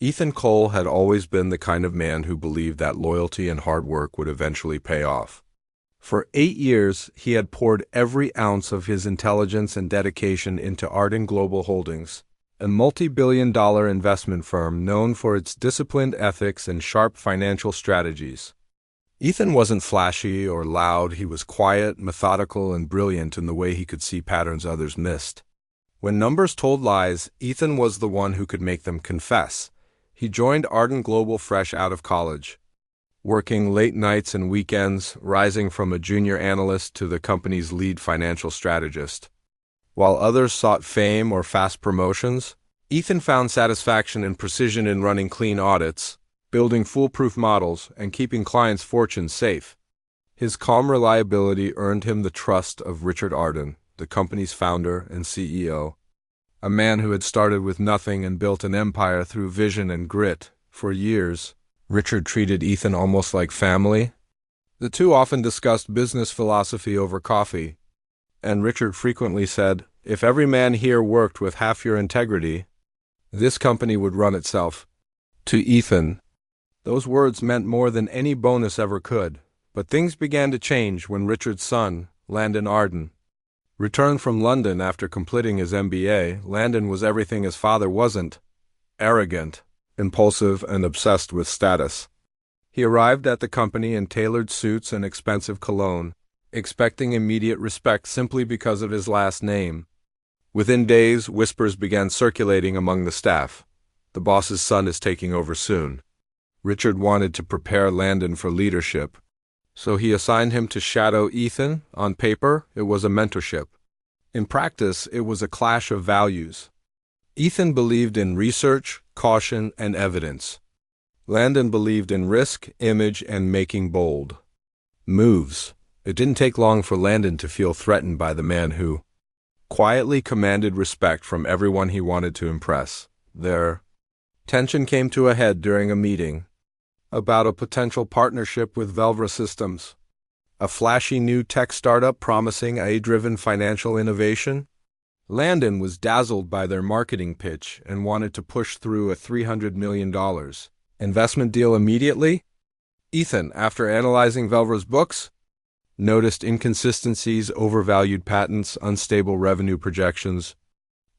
Ethan Cole had always been the kind of man who believed that loyalty and hard work would eventually pay off. For 8 years, he had poured every ounce of his intelligence and dedication into Arden Global Holdings, a multi-billion-dollar investment firm known for its disciplined ethics and sharp financial strategies. Ethan wasn't flashy or loud. He was quiet, methodical, and brilliant in the way he could see patterns others missed. When numbers told lies, Ethan was the one who could make them confess. He joined Arden Global fresh out of college, working late nights and weekends, rising from a junior analyst to the company's lead financial strategist. While others sought fame or fast promotions, Ethan found satisfaction and precision in running clean audits, building foolproof models, and keeping clients' fortunes safe. His calm reliability earned him the trust of Richard Arden, the company's founder and CEO. A man who had started with nothing and built an empire through vision and grit. For years, Richard treated Ethan almost like family. The two often discussed business philosophy over coffee, and Richard frequently said, "If every man here worked with half your integrity, this company would run itself." To Ethan, those words meant more than any bonus ever could, but things began to change when Richard's son, Landon Arden, returned from London after completing his MBA. Landon was everything his father wasn't: arrogant, impulsive, and obsessed with status. He arrived at the company in tailored suits and expensive cologne, expecting immediate respect simply because of his last name. Within days, whispers began circulating among the staff. The boss's son is taking over soon. Richard wanted to prepare Landon for leadership, so he assigned him to shadow Ethan. On paper, it was a mentorship. In practice, it was a clash of values. Ethan believed in research, caution, and evidence. Landon believed in risk, image, and making bold moves. It didn't take long for Landon to feel threatened by the man who quietly commanded respect from everyone he wanted to impress. Their tension came to a head during a meeting about a potential partnership with Velvra Systems, a flashy new tech startup promising AI-driven financial innovation. Landon was dazzled by their marketing pitch and wanted to push through a $300 million investment deal immediately. Ethan, after analyzing Velvra's books, noticed inconsistencies, overvalued patents, unstable revenue projections,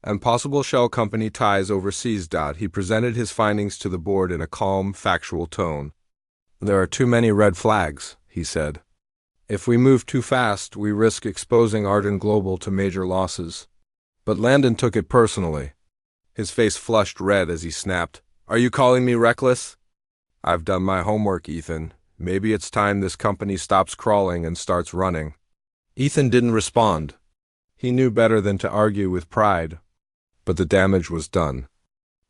and possible shell company ties overseas. He presented his findings to the board in a calm, factual tone. "There are too many red flags," he said. "If we move too fast, we risk exposing Arden Global to major losses." But Landon took it personally. His face flushed red as he snapped, "Are you calling me reckless?" "I've done my homework, Ethan. Maybe it's time this company stops crawling and starts running." Ethan didn't respond. He knew better than to argue with pride. But the damage was done.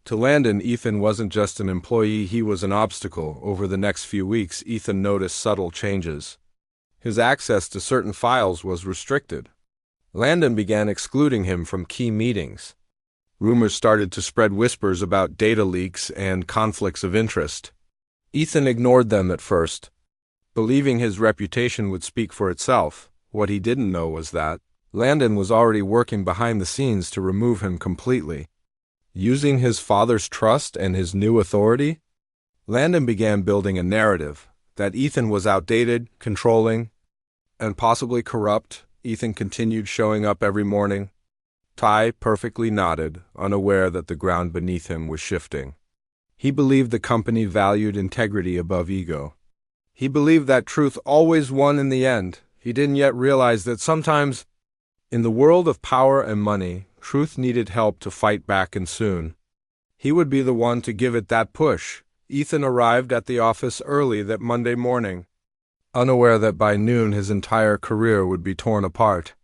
To Landon, Ethan wasn't just an employee, he was an obstacle. Over the next few weeks, Ethan noticed subtle changes. His access to certain files was restricted. Landon began excluding him from key meetings. Rumors started to spread, whispers about data leaks and conflicts of interest. Ethan ignored them at first, believing his reputation would speak for itself. What he didn't know was that Landon was already working behind the scenes to remove him completely. Using his father's trust and his new authority, Landon began building a narrative that Ethan was outdated, controlling, and possibly corrupt. Ethan continued showing up every morning, tie perfectly knotted, unaware that the ground beneath him was shifting. He believed the company valued integrity above ego. He believed that truth always won in the end. He didn't yet realize that sometimes, in the world of power and money, truth needed help to fight back, and soon he would be the one to give it that push. Ethan arrived at the office early that Monday morning, unaware that by noon his entire career would be torn apart.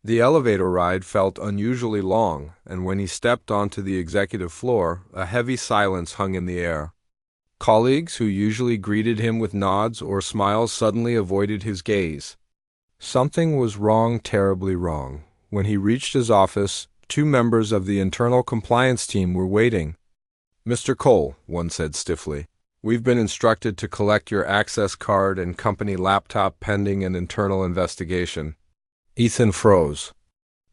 The elevator ride felt unusually long, and when he stepped onto the executive floor, a heavy silence hung in the air. Colleagues who usually greeted him with nods or smiles suddenly avoided his gaze. Something was wrong, terribly wrong. When he reached his office, 2 members of the internal compliance team were waiting. "Mr. Cole," one said stiffly, "we've been instructed to collect your access card and company laptop pending an internal investigation." Ethan froze.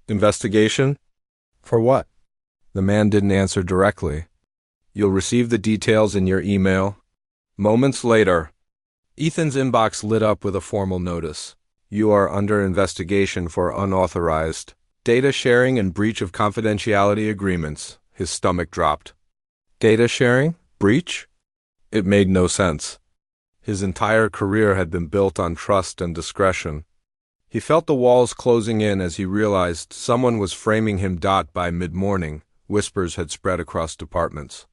"Investigation? For what?" The man didn't answer directly. You'll receive the details in your email. Moments later, Ethan's inbox lit up with a formal notice. You are under investigation for unauthorized data sharing and breach of confidentiality agreements. His stomach dropped. Data sharing? Breach? It made no sense. His entire career had been built on trust and discretion. He felt the walls closing in as he realized someone was framing him. By mid-morning, whispers had spread across departments.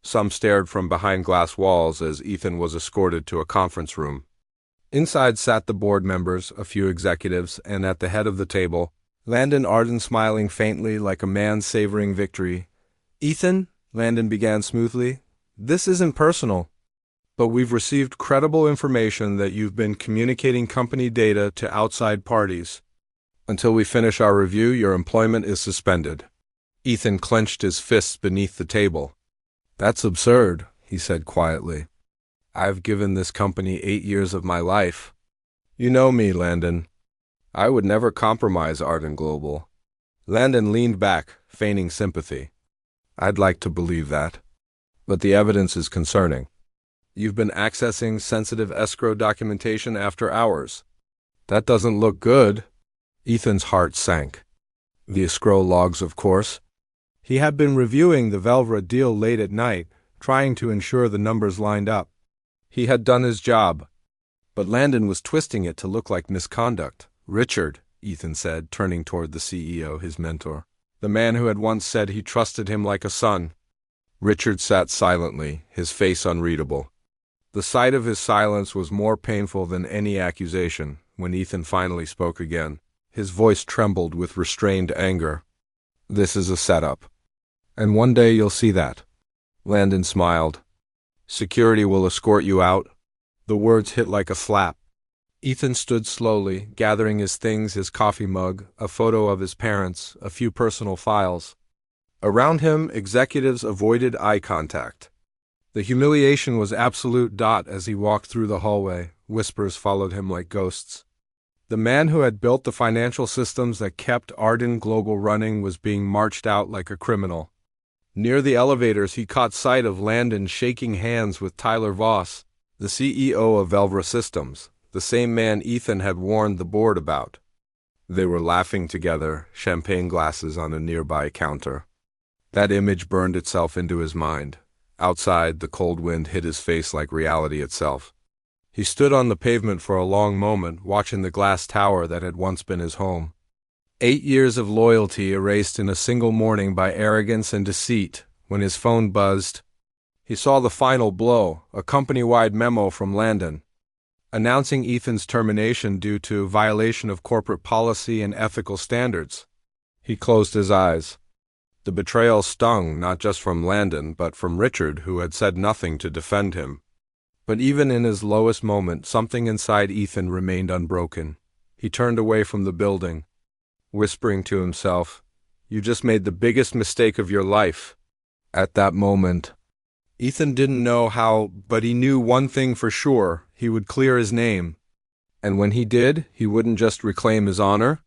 Some stared from behind glass walls as Ethan was escorted to a conference room. Inside sat the board members, a few executives, and at the head of the table, Landon Arden, smiling faintly like a man savoring victory. "Ethan," Landon began smoothly, "this isn't personal, but we've received credible information that you've been communicating company data to outside parties. Until we finish our review, your employment is suspended." Ethan clenched his fists beneath the table. "That's absurd," he said quietly. "I've given this company 8 years of my life. You know me, Landon. I would never compromise Arden Global." Landon leaned back, feigning sympathy. "I'd like to believe that, but the evidence is concerning. You've been accessing sensitive escrow documentation after hours. That doesn't look good." Ethan's heart sank. The escrow logs, of course. He had been reviewing the Velvra deal late at night, trying to ensure the numbers lined up. He had done his job, but Landon was twisting it to look like misconduct. "Richard," Ethan said, turning toward the CEO, his mentor, the man who had once said he trusted him like a son. Richard sat silently, his face unreadable. The sight of his silence was more painful than any accusation. When Ethan finally spoke again, his voice trembled with restrained anger. "This is a setup, and one day you'll see that." Landon smiled. "Security will escort you out." The words hit like a slap. Ethan stood slowly, gathering his things, his coffee mug, a photo of his parents, a few personal files. Around him, executives avoided eye contact. The humiliation was absolute. As he walked through the hallway, whispers followed him like ghosts. The man who had built the financial systems that kept Arden Global running was being marched out like a criminal. Near the elevators, he caught sight of Landon shaking hands with Tyler Voss, the CEO of Velvra Systems, the same man Ethan had warned the board about. They were laughing together, champagne glasses on a nearby counter. That image burned itself into his mind. Outside, the cold wind hit his face like reality itself. He stood on the pavement for a long moment, watching the glass tower that had once been his home. 8 years of loyalty erased in a single morning by arrogance and deceit. When his phone buzzed, he saw the final blow, a company-wide memo from Landon, announcing Ethan's termination due to violation of corporate policy and ethical standards. He closed his eyes. The betrayal stung, not just from Landon, but from Richard, who had said nothing to defend him. But even in his lowest moment, something inside Ethan remained unbroken. He turned away from the building, whispering to himself, "You just made the biggest mistake of your life." At that moment, Ethan didn't know how, but he knew one thing for sure: he would clear his name. And when he did, he wouldn't just reclaim his honor.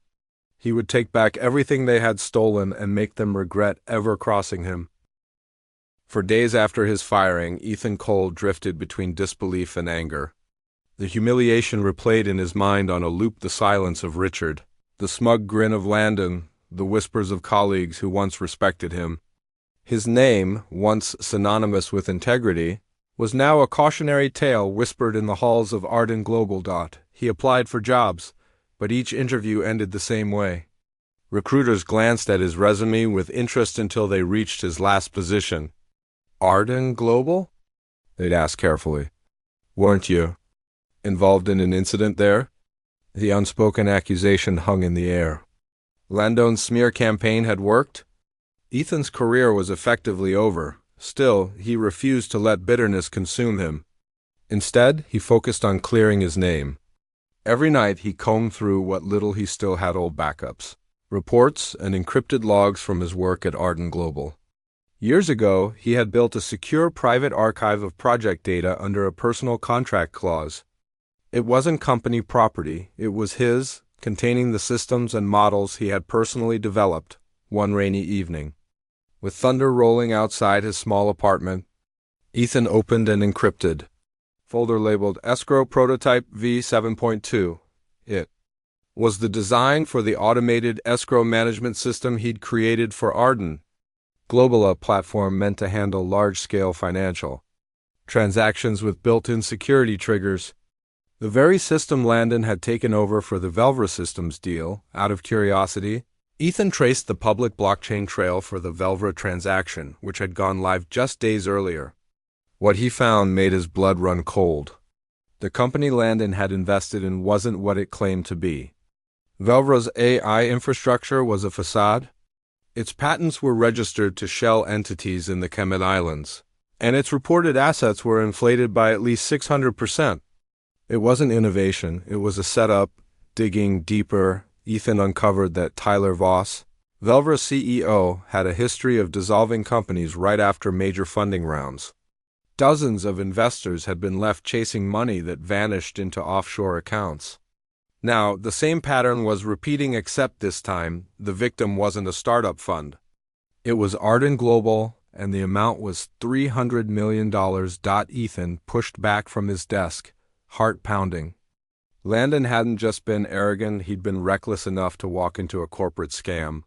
He would take back everything they had stolen and make them regret ever crossing him. For days after his firing, Ethan Cole drifted between disbelief and anger. The humiliation replayed in his mind on a loop: the silence of Richard, the smug grin of Landon, the whispers of colleagues who once respected him. His name, once synonymous with integrity, was now a cautionary tale whispered in the halls of Arden Global. He applied for jobs, but each interview ended the same way. Recruiters glanced at his resume with interest until they reached his last position. "Arden Global?" they'd ask carefully. "Weren't you involved in an incident there?" The unspoken accusation hung in the air. Landon's smear campaign had worked. Ethan's career was effectively over. Still, he refused to let bitterness consume him. Instead, he focused on clearing his name. Every night, he combed through what little he still had: old backups, reports, and encrypted logs from his work at Arden Global. Years ago, he had built a secure private archive of project data under a personal contract clause. It wasn't company property, it was his, containing the systems and models he had personally developed. One rainy evening, With thunder rolling outside his small apartment, Ethan opened an encrypted folder labeled Escrow Prototype V7.2. It was the design for the automated escrow management system he'd created for Arden Global, a platform meant to handle large-scale financial transactions with built-in security triggers. The very system Landon had taken over for the Velvra Systems deal. Out of curiosity, Ethan traced the public blockchain trail for the Velvra transaction, which had gone live just days earlier. What he found made his blood run cold. The company Landon had invested in wasn't what it claimed to be. Velvra's AI infrastructure was a facade. Its patents were registered to shell entities in the Cayman Islands, and its reported assets were inflated by at least 600%. It wasn't innovation, it was a setup. Digging deeper, Ethan uncovered that Tyler Voss, Velvra's CEO, had a history of dissolving companies right after major funding rounds. Dozens of investors had been left chasing money that vanished into offshore accounts. Now, the same pattern was repeating, except this time, the victim wasn't a startup fund. It was Arden Global, and the amount was $300 million. Ethan pushed back from his desk, heart pounding. Landon hadn't just been arrogant, he'd been reckless enough to walk into a corporate scam.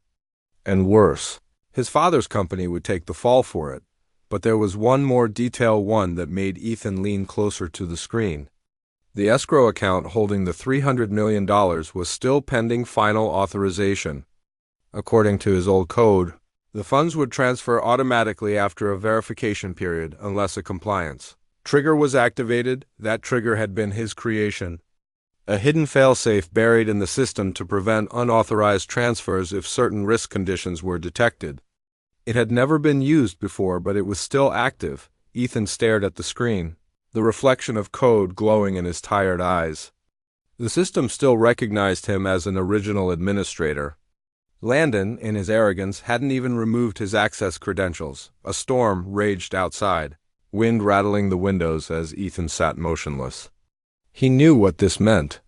And worse, his father's company would take the fall for it. But there was one more detail, one that made Ethan lean closer to the screen. The escrow account holding the $300 million was still pending final authorization. According to his old code, the funds would transfer automatically after a verification period unless a compliance trigger was activated. That trigger had been his creation. A hidden failsafe buried in the system to prevent unauthorized transfers if certain risk conditions were detected. It had never been used before, but it was still active. Ethan stared at the screen, the reflection of code glowing in his tired eyes. The system still recognized him as an original administrator. Landon, in his arrogance, hadn't even removed his access credentials. A storm raged outside, wind rattling the windows as Ethan sat motionless. He knew what this meant.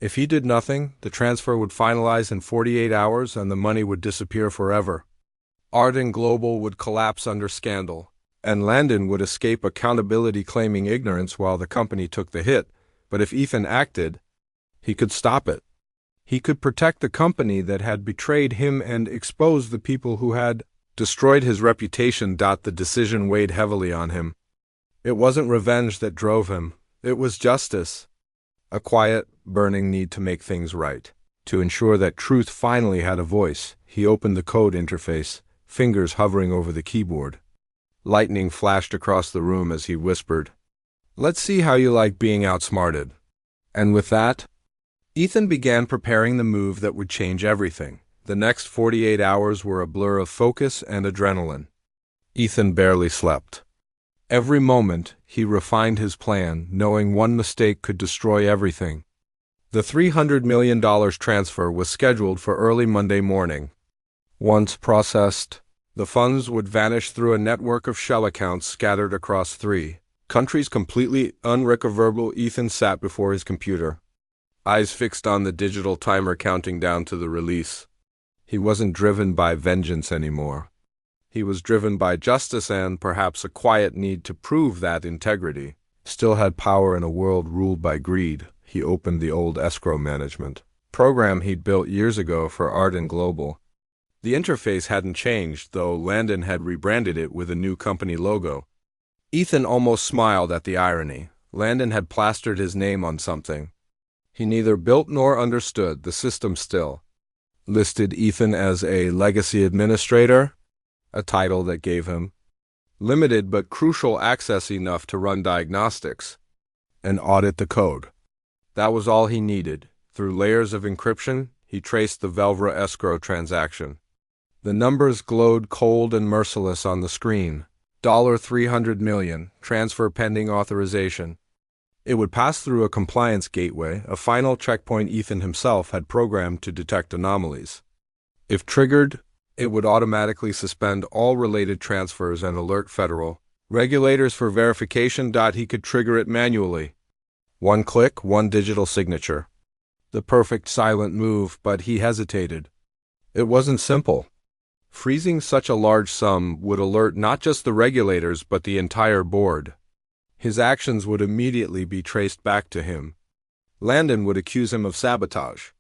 If he did nothing, the transfer would finalize in 48 hours and the money would disappear forever. Arden Global would collapse under scandal, and Landon would escape accountability claiming ignorance while the company took the hit. But if Ethan acted, he could stop it. He could protect the company that had betrayed him and expose the people who had destroyed his reputation. The decision weighed heavily on him. It wasn't revenge that drove him, it was justice. A quiet, burning need to make things right. To ensure that truth finally had a voice, he opened the code interface, fingers hovering over the keyboard. Lightning flashed across the room as he whispered, "Let's see how you like being outsmarted." And with that, Ethan began preparing the move that would change everything. The next 48 hours were a blur of focus and adrenaline. Ethan barely slept. Every moment, he refined his plan, knowing one mistake could destroy everything. The $300 million transfer was scheduled for early Monday morning. Once processed, the funds would vanish through a network of shell accounts scattered across 3 countries, completely unrecoverable. Ethan sat before his computer, eyes fixed on the digital timer counting down to the release. He wasn't driven by vengeance anymore. He was driven by justice and perhaps a quiet need to prove that integrity still had power in a world ruled by greed. He opened the old escrow management program he'd built years ago for Arden Global. The interface hadn't changed, though Landon had rebranded it with a new company logo. Ethan almost smiled at the irony. Landon had plastered his name on something he neither built nor understood. The system still listed Ethan as a legacy administrator, a title that gave him limited but crucial access enough to run diagnostics and audit the code. That was all he needed. Through layers of encryption, he traced the Velvra escrow transaction. The numbers glowed cold and merciless on the screen. $300 million, transfer pending authorization. It would pass through a compliance gateway, a final checkpoint Ethan himself had programmed to detect anomalies. If triggered, it would automatically suspend all related transfers and alert federal regulators for verification. He could trigger it manually. One click, one digital signature. The perfect silent move, but he hesitated. It wasn't simple. Freezing such a large sum would alert not just the regulators but the entire board. His actions would immediately be traced back to him. Landon would accuse him of sabotage.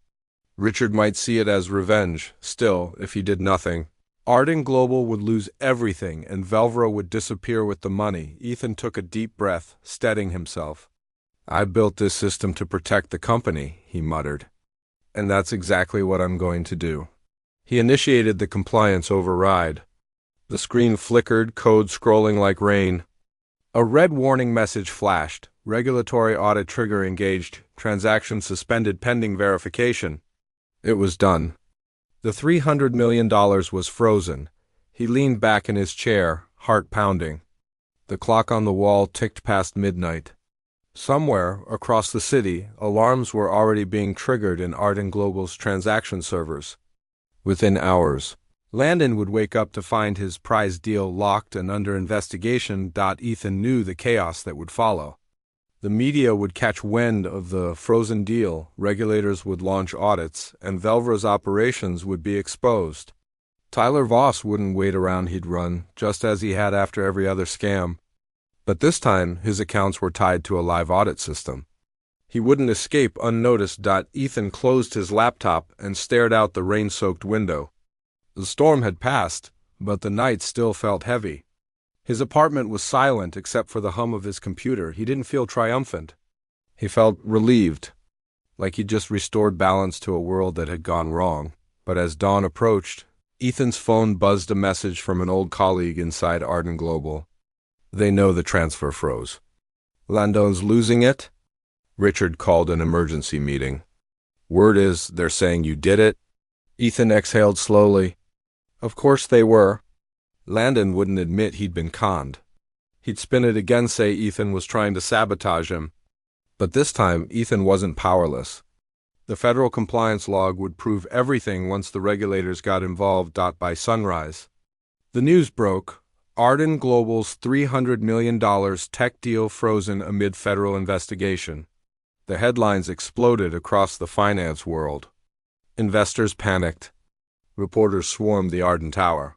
Richard might see it as revenge. Still, if he did nothing, Arden Global would lose everything and Velvro would disappear with the money. Ethan took a deep breath, steadying himself. "I built this system to protect the company," he muttered. "And that's exactly what I'm going to do." He initiated the compliance override. The screen flickered, code scrolling like rain. A red warning message flashed. Regulatory audit trigger engaged. Transaction suspended pending verification. It was done. The $300 million was frozen. He leaned back in his chair, heart pounding. The clock on the wall ticked past midnight. Somewhere across the city, alarms were already being triggered in Arden Global's transaction servers. Within hours, Landon would wake up to find his prize deal locked and under investigation. Ethan knew the chaos that would follow. The media would catch wind of the frozen deal, regulators would launch audits, and Velvro's operations would be exposed. Tyler Voss wouldn't wait around, he'd run, just as he had after every other scam. But this time, his accounts were tied to a live audit system. He wouldn't escape unnoticed. Ethan closed his laptop and stared out the rain-soaked window. The storm had passed, but the night still felt heavy. His apartment was silent except for the hum of his computer. He didn't feel triumphant. He felt relieved, like he'd just restored balance to a world that had gone wrong. But as dawn approached, Ethan's phone buzzed a message from an old colleague inside Arden Global. "They know the transfer froze." "Landon's losing it?" Richard called an emergency meeting. "Word is, they're saying you did it." Ethan exhaled slowly. Of course they were. Landon wouldn't admit he'd been conned. He'd spin it again, say Ethan was trying to sabotage him. But this time, Ethan wasn't powerless. The federal compliance log would prove everything once the regulators got involved. By sunrise, the news broke. Arden Global's $300 million tech deal frozen amid federal investigation. The headlines exploded across the finance world. Investors panicked. Reporters swarmed the Arden Tower.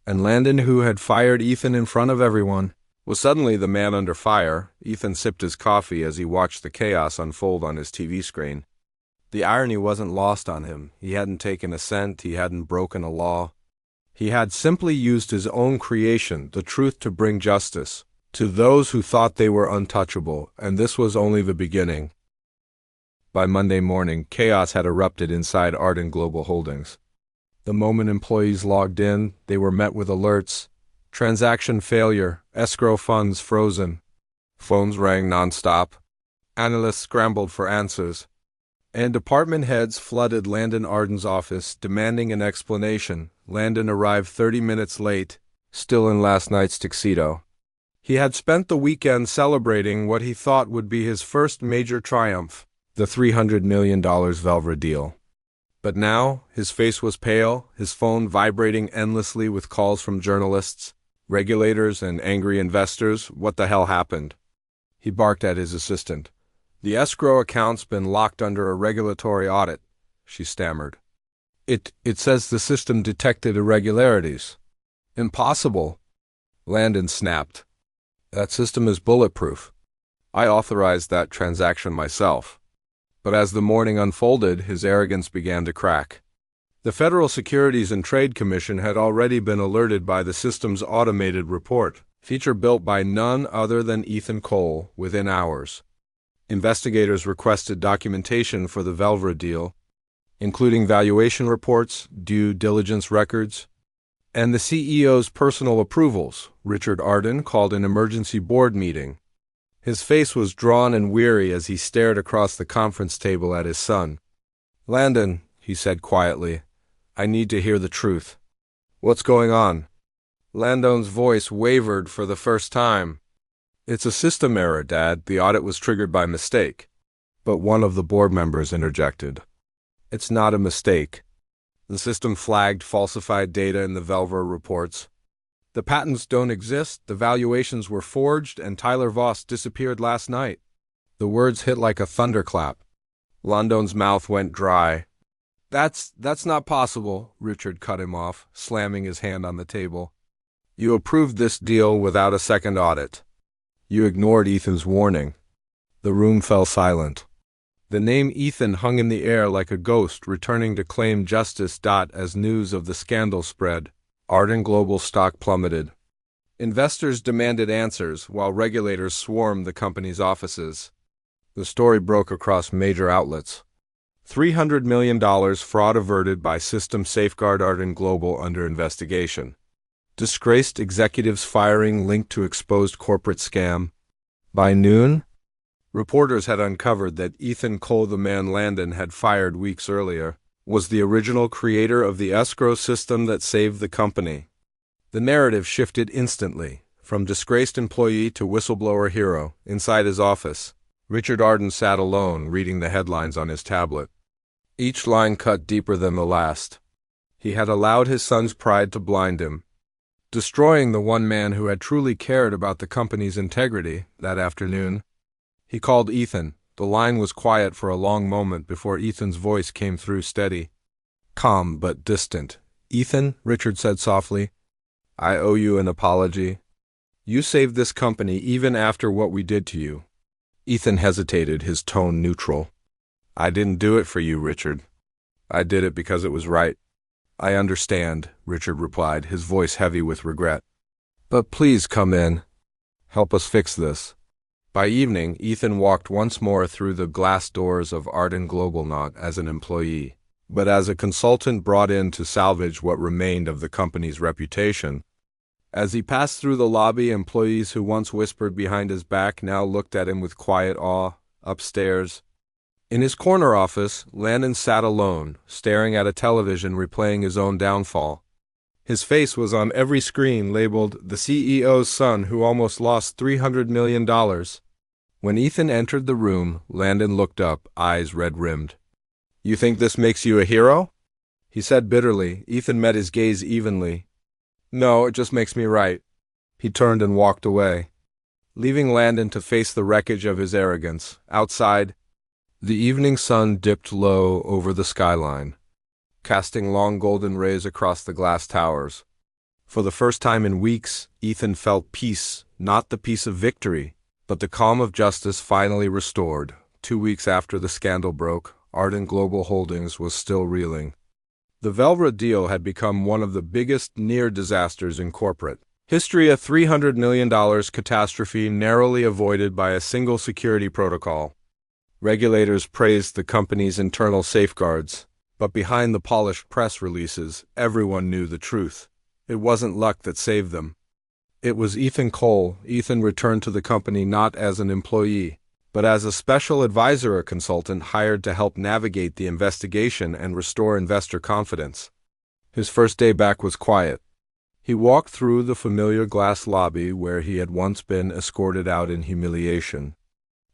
And Landon, who had fired Ethan in front of everyone, was suddenly the man under fire. Ethan sipped his coffee as he watched the chaos unfold on his TV screen. The irony wasn't lost on him. He hadn't taken a cent, he hadn't broken a law. He had simply used his own creation, the truth, to bring justice to those who thought they were untouchable, and this was only the beginning. By Monday morning, chaos had erupted inside Arden Global Holdings. The moment employees logged in, they were met with alerts. Transaction failure, escrow funds frozen. Phones rang nonstop. Analysts scrambled for answers. And department heads flooded Landon Arden's office, demanding an explanation. Landon arrived 30 minutes late, still in last night's tuxedo. He had spent the weekend celebrating what he thought would be his first major triumph, the $300 million Velvro deal. But now, his face was pale, his phone vibrating endlessly with calls from journalists, regulators, and angry investors. What the hell happened? He barked at his assistant. "The escrow account's been locked under a regulatory audit," she stammered. It says the system detected irregularities." "Impossible." Landon snapped. "That system is bulletproof. I authorized that transaction myself." But as the morning unfolded, his arrogance began to crack. The Federal Securities and Trade Commission had already been alerted by the system's automated report, feature built by none other than Ethan Cole, within hours. Investigators requested documentation for the Velvro deal, including valuation reports, due diligence records, and the CEO's personal approvals. Richard Arden called an emergency board meeting. His face was drawn and weary as he stared across the conference table at his son. "Landon," he said quietly, "I need to hear the truth." "What's going on?" Landon's voice wavered for the first time. "It's a system error, Dad. The audit was triggered by mistake." But one of the board members interjected. "It's not a mistake. The system flagged falsified data in the Velvro reports. The patents don't exist, the valuations were forged, and Tyler Voss disappeared last night." The words hit like a thunderclap. Landon's mouth went dry. That's not possible, Richard cut him off, slamming his hand on the table. You approved this deal without a second audit. You ignored Ethan's warning. The room fell silent. The name Ethan hung in the air like a ghost returning to claim justice. As news of the scandal spread, Arden Global stock plummeted. Investors demanded answers while regulators swarmed the company's offices. The story broke across major outlets. $300 million fraud averted by System Safeguard. Arden Global under investigation. Disgraced executives firing linked to exposed corporate scam. By noon, reporters had uncovered that Ethan Cole, the man Landon had fired weeks earlier, was the original creator of the escrow system that saved the company. The narrative shifted instantly, from disgraced employee to whistleblower hero. Inside his office, Richard Arden sat alone, reading the headlines on his tablet. Each line cut deeper than the last. He had allowed his son's pride to blind him, destroying the one man who had truly cared about the company's integrity. That afternoon, he called Ethan. The line was quiet for a long moment before Ethan's voice came through, steady, calm but distant. Ethan, Richard said softly, I owe you an apology. You saved this company even after what we did to you. Ethan hesitated, his tone neutral. I didn't do it for you, Richard. I did it because it was right. I understand, Richard replied, his voice heavy with regret. But please come in. Help us fix this. By evening, Ethan walked once more through the glass doors of Arden Global, not as an employee, but as a consultant brought in to salvage what remained of the company's reputation. As he passed through the lobby, employees who once whispered behind his back now looked at him with quiet awe. Upstairs, in his corner office, Landon sat alone, staring at a television replaying his own downfall. His face was on every screen, labeled the CEO's son who almost lost $300 million. When Ethan entered the room, Landon looked up, eyes red-rimmed. You think this makes you a hero? He said bitterly. Ethan met his gaze evenly. No, it just makes me right. He turned and walked away, leaving Landon to face the wreckage of his arrogance. Outside, the evening sun dipped low over the skyline, casting long golden rays across the glass towers. For the first time in weeks, Ethan felt peace, not the peace of victory, but the calm of justice finally restored. 2 weeks after the scandal broke, Arden Global Holdings was still reeling. The Velvet deal had become one of the biggest near-disasters in corporate history, a $300 million catastrophe narrowly avoided by a single security protocol. Regulators praised the company's internal safeguards, but behind the polished press releases, everyone knew the truth. It wasn't luck that saved them. It was Ethan Cole. Ethan returned to the company not as an employee, but as a special advisor, a consultant hired to help navigate the investigation and restore investor confidence. His first day back was quiet. He walked through the familiar glass lobby where he had once been escorted out in humiliation.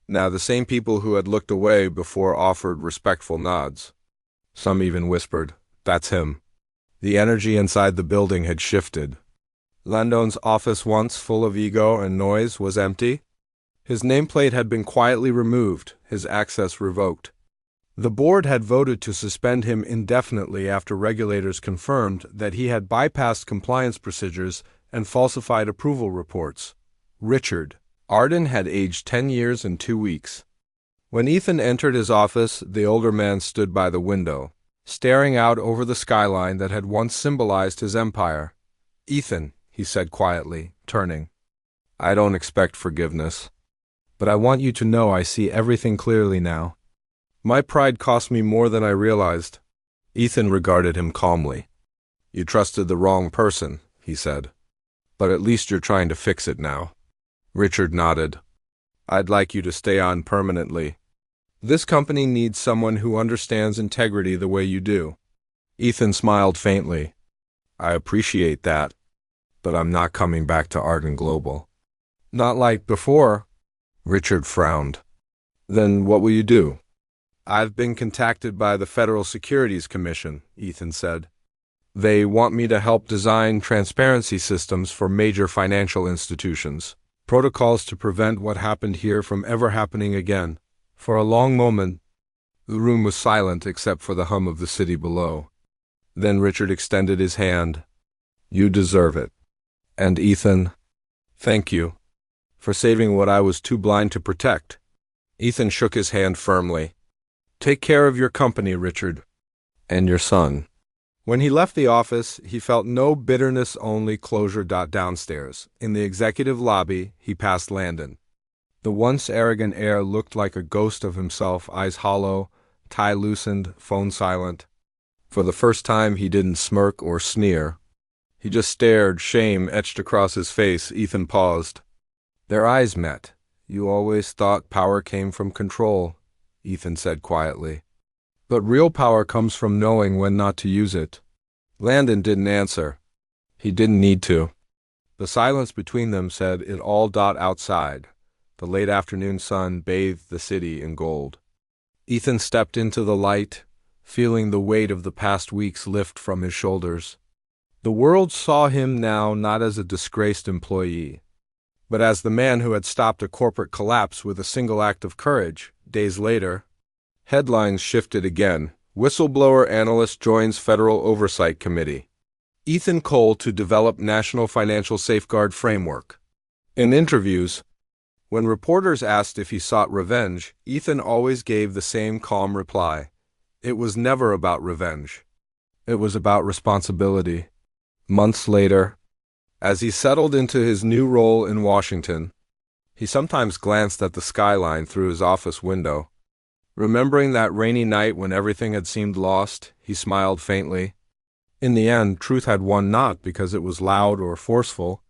Now the same people who had looked away before offered respectful nods. Some even whispered, "That's him." The energy inside the building had shifted. Landon's office, once full of ego and noise, was empty. His nameplate had been quietly removed, his access revoked. The board had voted to suspend him indefinitely after regulators confirmed that he had bypassed compliance procedures and falsified approval reports. Richard Arden had aged 10 years and 2 weeks. When Ethan entered his office, the older man stood by the window, staring out over the skyline that had once symbolized his empire. "Ethan," he said quietly, turning, "I don't expect forgiveness, but I want you to know I see everything clearly now. My pride cost me more than I realized." Ethan regarded him calmly. "You trusted the wrong person," he said, "but at least you're trying to fix it now." Richard nodded. "I'd like you to stay on permanently. This company needs someone who understands integrity the way you do." Ethan smiled faintly. "I appreciate that, but I'm not coming back to Arden Global." "Not like before." Richard frowned. "Then what will you do?" "I've been contacted by the Federal Securities Commission," Ethan said. "They want me to help design transparency systems for major financial institutions. Protocols to prevent what happened here from ever happening again." For a long moment, The room was silent except for the hum of the city below. Then Richard extended his hand. "You deserve it. And Ethan, thank you for saving what I was too blind to protect." Ethan shook his hand firmly. "Take care of your company, Richard, and your son." When he left the office, he felt no bitterness, only closure. Downstairs, in the executive lobby, he passed Landon. The once arrogant heir looked like a ghost of himself, eyes hollow, tie loosened, phone silent. For the first time, he didn't smirk or sneer. He just stared, shame etched across his face. Ethan paused. Their eyes met. "You always thought power came from control," Ethan said quietly. "But real power comes from knowing when not to use it." Landon didn't answer. He didn't need to. The silence between them said it all. Outside, the late afternoon sun bathed the city in gold. Ethan stepped into the light, feeling the weight of the past weeks lift from his shoulders. The world saw him now not as a disgraced employee, but as the man who had stopped a corporate collapse with a single act of courage. Days later, headlines shifted again. Whistleblower analyst joins Federal Oversight Committee. Ethan Cole to develop National Financial Safeguard Framework. In interviews, when reporters asked if he sought revenge, Ethan always gave the same calm reply. It was never about revenge. It was about responsibility. Months later, as he settled into his new role in Washington, he sometimes glanced at the skyline through his office window. Remembering that rainy night when everything had seemed lost, he smiled faintly. In the end, truth had won, not because it was loud or forceful,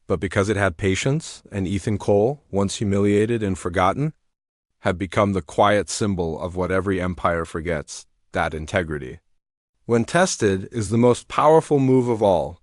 but because it had patience, and Ethan Cole, once humiliated and forgotten, had become the quiet symbol of what every empire forgets, that integrity, when tested, is the most powerful move of all.